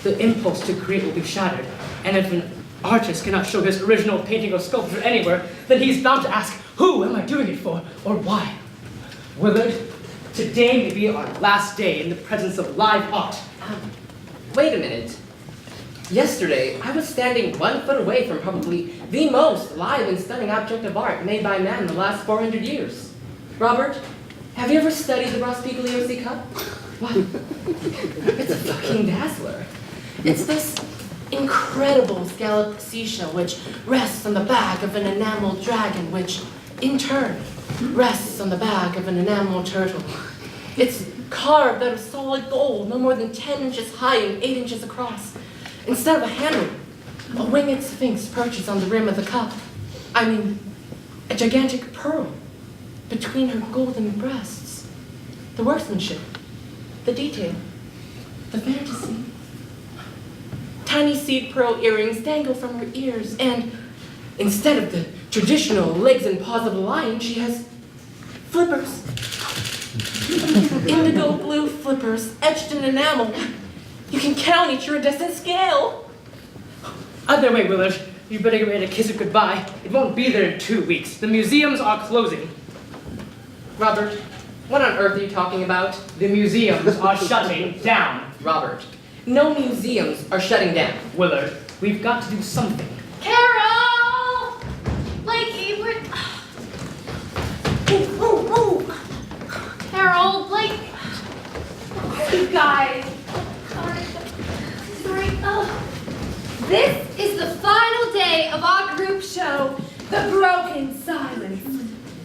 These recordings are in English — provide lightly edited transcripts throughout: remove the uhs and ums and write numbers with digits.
the impulse to create will be shattered. And if an artist cannot show his original painting or sculpture anywhere, then he's bound to ask, who am I doing it for, or why? Willard, today may be our last day in the presence of live art. Wait a minute. Yesterday, I was standing 1 foot away from probably the most live and stunning object of art made by man in the last 400 years. Robert, have you ever studied the Rospigliosi cup? What? It's a fucking dazzler. It's this incredible scalloped seashell which rests on the back of an enameled dragon, which, in turn, rests on the back of an enameled turtle. It's carved out of solid gold, no more than 10 inches high and 8 inches across. Instead of a handle, a winged sphinx perches on the rim of the cup. I mean, a gigantic pearl between her golden breasts. The workmanship, the detail, the fantasy. Tiny seed pearl earrings dangle from her ears, and instead of the traditional legs and paws of a lion, she has flippers. Indigo blue flippers etched in enamel. You can count each iridescent scale. Other way, Willard. You better get ready to kiss it goodbye. It won't be there in 2 weeks. The museums are closing. Robert, what on earth are you talking about? The museums are shutting down. Robert, no museums are shutting down. Willard, we've got to do something. Carol! Blakey, we're... Ooh. Carol, Blake... Where are you guys? Sorry. This is the final day of our group show, The Broken Silence.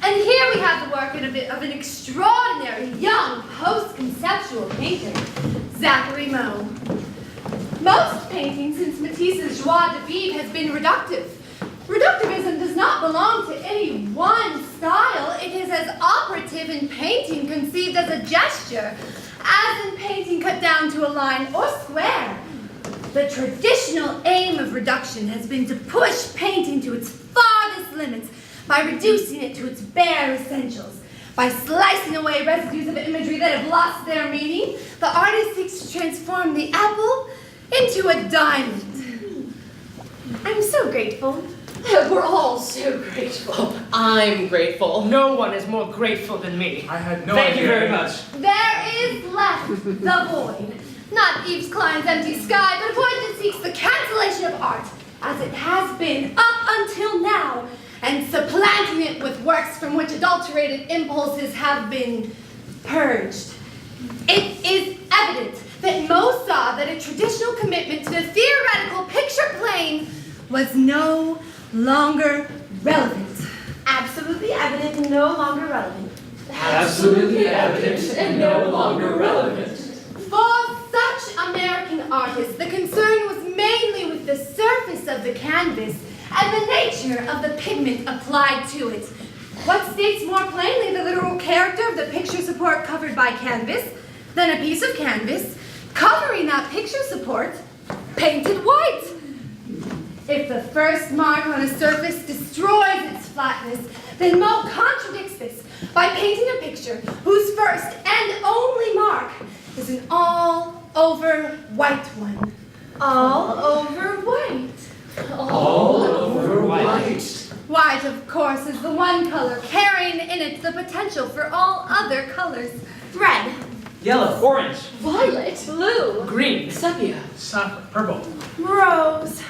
And here we have the work of an extraordinary young post-conceptual painter, Zachary Moe. Most paintings since Matisse's Joie de Vivre has been reductive. Reductivism does not belong to any one style. It is as operative in painting conceived as a gesture, as in painting cut down to a line or square. The traditional aim of reduction has been to push painting to its farthest limits by reducing it to its bare essentials. By slicing away residues of imagery that have lost their meaning, the artist seeks to transform the apple into a diamond. I'm so grateful. We're all so grateful. I'm grateful. No one is more grateful than me. I had no Thank idea. you very much. There is left the void. Not Yves Klein's empty sky, but a void that seeks the cancellation of art, as it has been up until now, and supplanting it with works from which adulterated impulses have been purged. It is evident that Moe saw that a traditional commitment to the theoretical picture plane was no longer relevant. Absolutely evident and no longer relevant. Absolutely evident and no longer relevant. For such American artists, the concern was mainly with the surface of the canvas and the nature of the pigment applied to it. What states more plainly the literal character of the picture support covered by canvas than a piece of canvas covering that picture support painted white? If the first mark on a surface destroys its flatness, then Moe contradicts this by painting a picture whose first and only mark is an all-over white one. All over white. All over white. White, of course, is the one color carrying in it the potential for all other colors. Red, Yellow. Orange. violet, blue, Green. Sepia. Saffron. Purple. rose,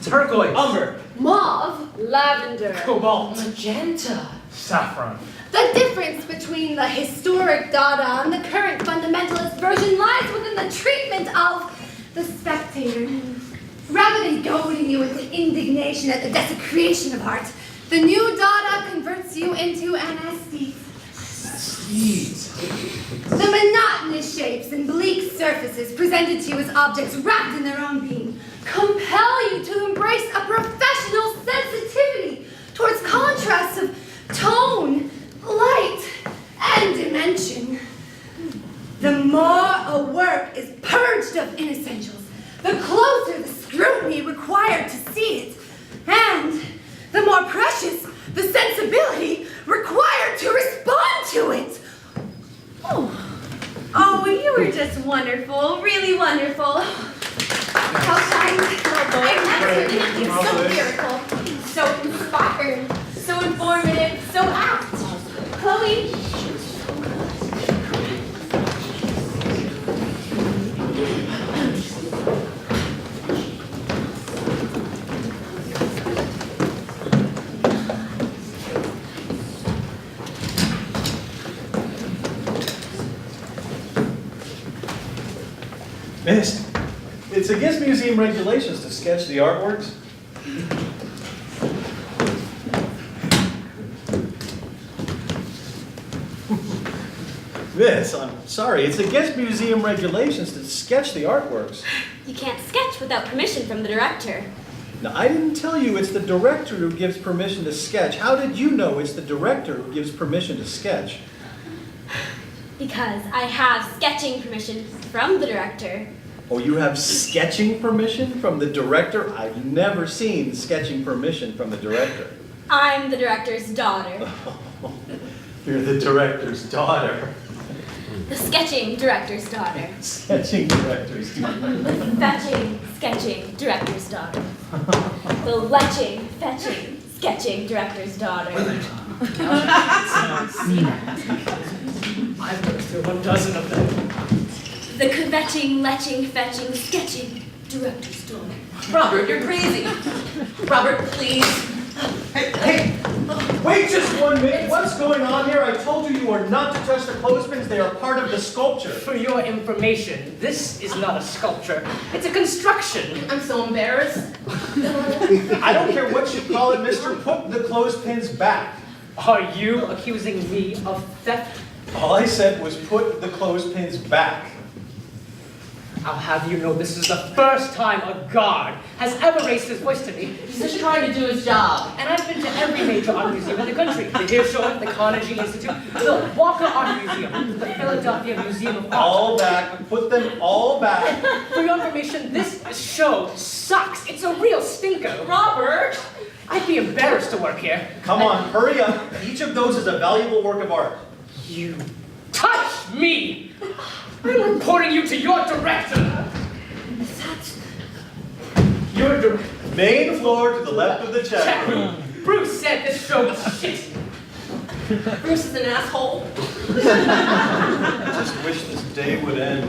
Turquoise. Umber. mauve, lavender. Cobalt. Magenta. Saffron. The difference between the historic Dada and the current fundamentalist version lies within the treatment of the spectator. Rather than goading you into indignation at the desecration of art, the new Dada converts you into an aesthete. The monotonous shapes and bleak surfaces presented to you as objects wrapped in their own being compel you to embrace a professional sensitivity towards contrasts of tone, light, and dimension. The more a work is purged of inessentials, the closer the scrutiny required to see it, and the more precious the sensibility required to respond to it. Oh, you were just wonderful, really wonderful. Chloe. Miss, it's against museum regulations to sketch the artworks. Miss, I'm sorry, it's against museum regulations to sketch the artworks. You can't sketch without permission from the director. Now, I didn't tell you it's the director who gives permission to sketch. How did you know it's the director who gives permission to sketch? Because I have sketching permission from the director. Oh, you have sketching permission from the director? I've never seen sketching permission from the director. I'm the director's daughter. You're the director's daughter. The sketching director's daughter. Sketching director's daughter. The fetching, sketching director's daughter. The letching, fetching, sketching director's daughter. I've worked through 1,000 of them. The kvetching, letching, fetching, sketching director's daughter. Robert, you're crazy. Robert, please. Hey, wait just 1 minute. What's going on here? I told you are not to touch the clothespins. They are part of the sculpture. For your information, this is not a sculpture. It's a construction. I'm so embarrassed. I don't care what you call it, mister. Put the clothespins back. Are you accusing me of theft? All I said was put the clothespins back. I'll have you know this is the first time a guard has ever raised his voice to me. He's just trying to do his job. And I've been to every major art museum in the country. The Hirshhorn, the Carnegie Institute, the Walker Art Museum, the Philadelphia Museum of Art. All back. Put them all back. For your information, this show sucks. It's a real stinker. Robert! I'd be embarrassed to work here. Come on, hurry up. Each of those is a valuable work of art. You touch me! I'm reporting you to your director! Your director. Main floor to the left of the chat room. Bruce said this show was shit. Bruce is an asshole. I just wish this day would end.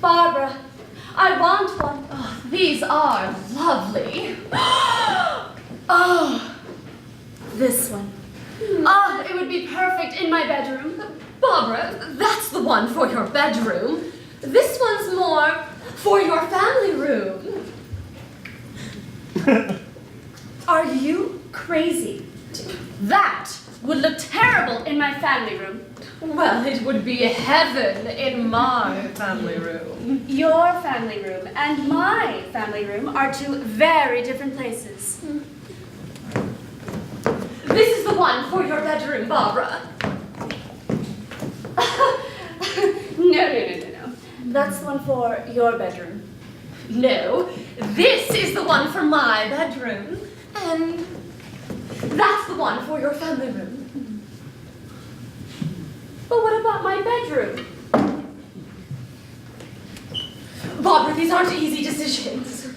Barbara, I want one. Oh, these are lovely. Oh, This one. oh, it would be perfect in my bedroom. Barbara, that's the one for your bedroom. This one's more for your family room. Are you crazy? That would look terrible in my family room. Well, it would be heaven in my family room. Your family room and my family room are two very different places. This is the one for your bedroom, Barbara. No. That's the one for your bedroom. No, this is the one for my bedroom. And that's the one for your family room. But what about my bedroom? Barbara, these aren't easy decisions.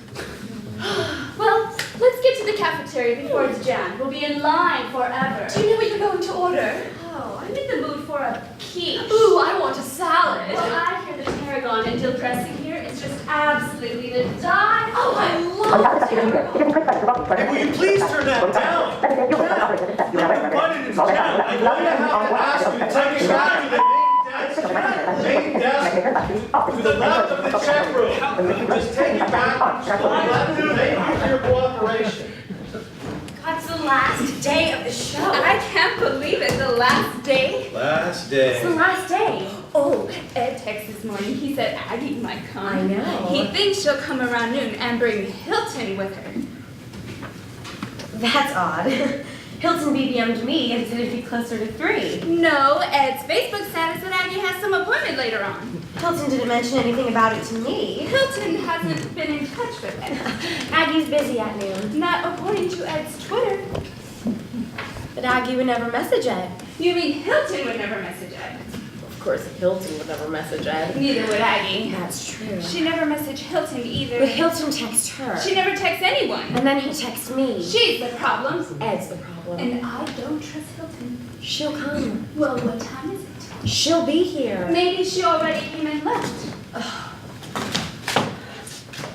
Well, let's get to the cafeteria before it's jammed. We'll be in line forever. Do you know what you're going to order? Oh, I'm in the mood for a quiche. Ooh, I want a salad. Well, I hear the tarragon and dill dressing here is just absolutely to die. Oh, I love tarragon. Hey, will you please turn that down? Everybody is down. I'm going to have to ask you to take it back to the main desk to the left of the check room. Just take it back. Thank you for your cooperation. It's the last day of the show. I can't believe it. The last day. Last It's the day. last day. Oh, Ed texted this morning. He said Aggie might come. I know. He thinks she'll come around noon and bring Hilton with her. That's odd. Hilton BBM'd me and said it'd be closer to 3. No, Ed's Facebook status said Aggie has some appointment later on. Hilton didn't mention anything about it to me. Hilton hasn't been in touch with Ed. Aggie's busy at noon. Not according to Ed's Twitter. But Aggie would never message Ed. You mean Hilton would never message Ed? Of course, Hilton would never message Ed. Neither would Aggie. That's true. She never messaged Hilton either. But Hilton texts her. She never texts anyone. And then he texts me. She's the problem. Ed's the problem. And I don't trust Hilton. She'll come. Well, what time is it? She'll be here. Maybe she already came and left.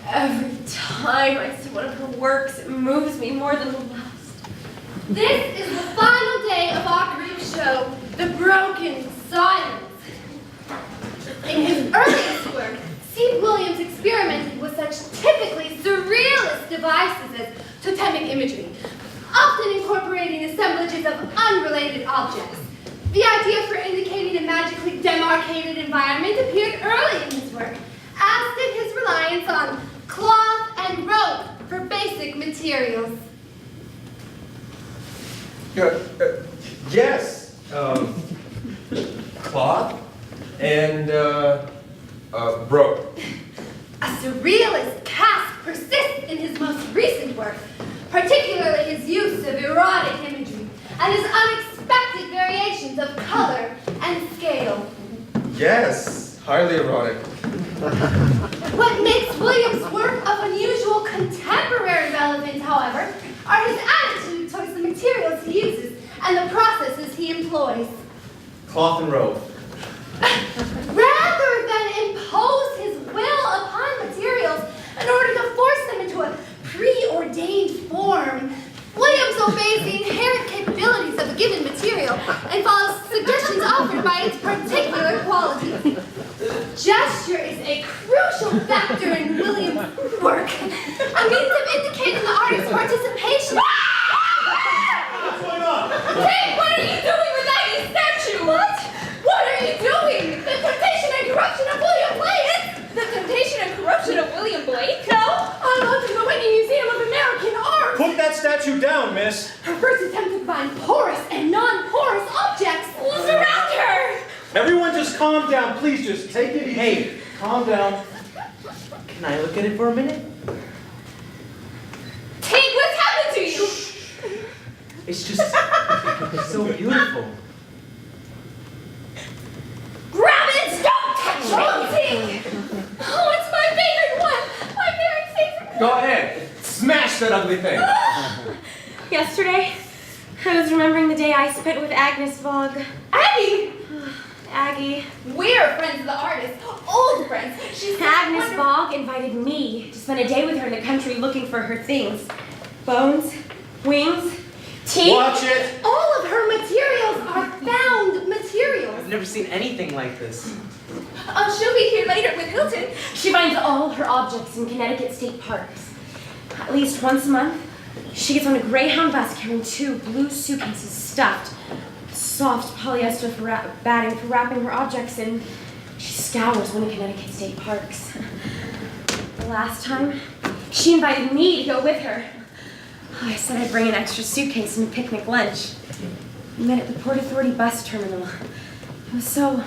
Every time I see one of her works, it moves me more than the last. This is the final day of our group show, The Broken Silence. In his earliest work, Steve Williams experimented with such typically surrealist devices as totemic imagery, often incorporating assemblages of unrelated objects. The idea for indicating a magically demarcated environment appeared early in his work, as did his reliance on cloth and rope for basic materials. Yes. Cloth and rope. A surrealist cast persists in his most recent work, particularly his use of erotic imagery and his unexpected variations of color and scale. Yes, highly erotic. What makes Williams' work of unusual contemporary relevance, however, are his attitude towards the materials he uses and the processes he employs. Cloth and rope. Rather than impose his will upon materials in order to force them into a preordained form, Williams obeys the inherent capabilities of a given material and follows suggestions offered by its particular qualities. Gesture is a crucial factor in Williams' work, a means of indicating the artist's participation. What's going on? Hey, what are you doing with that statue? What? What are you doing? The temptation and corruption of William Blake! The temptation and corruption of William Blake? No, I love the Whitney Museum of American Art. Put that statue down, miss. Her first attempt to find porous and non-porous objects was around her. Everyone just calm down. Please just take it easy. Hey. Calm down. Can I look at it for a minute? Tate, what's happened to you? It's just it's so beautiful. Grab it! Don't touch it! Oh, it's my favorite one! My very favorite one! Go ahead. Smash that ugly thing. Yesterday, I was remembering the day I spent with Agnes Vogue. Aggie! Aggie. We're friends of the artist. Old friends. She's Agnes Vogue invited me to spend a day with her in the country looking for her things. Bones, wings, teeth. Watch it. All of her materials are found materials. I've never seen anything like this. She'll be here later with Hilton. She finds all her objects in Connecticut state parks. At least once a month, she gets on a Greyhound bus carrying 2 blue suitcases stuffed with soft polyester batting for wrapping her objects in. She scours one of Connecticut state parks. The last time, she invited me to go with her. I said I'd bring an extra suitcase and a picnic lunch. We met at the Port Authority bus terminal. It was so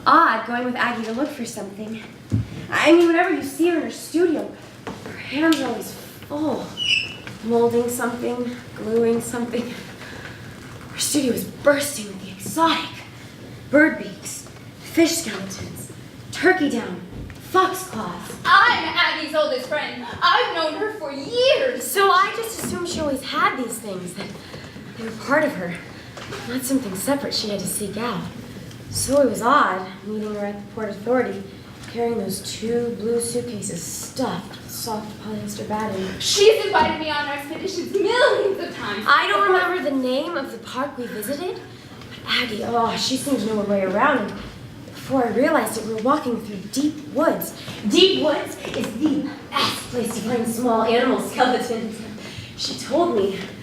odd going with Aggie to look for something. I mean, whenever you see her in her studio, her hands are always full. Molding something, gluing something. Her studio is bursting with the exotic. Bird beaks, fish skeletons, turkey down, fox claws. I'm Aggie's oldest friend. I've known her for years. So I just assumed she always had these things, that they were part of her, not something separate she had to seek out. So it was odd meeting her at the Port Authority, carrying those 2 blue suitcases stuffed with soft polyester batting. She's invited me on expeditions millions of times. I don't remember the name of the park we visited, but Aggie, she seemed to know her way around, and before I realized it, we were walking through deep woods. Deep woods is the best place to find small animal skeletons. She told me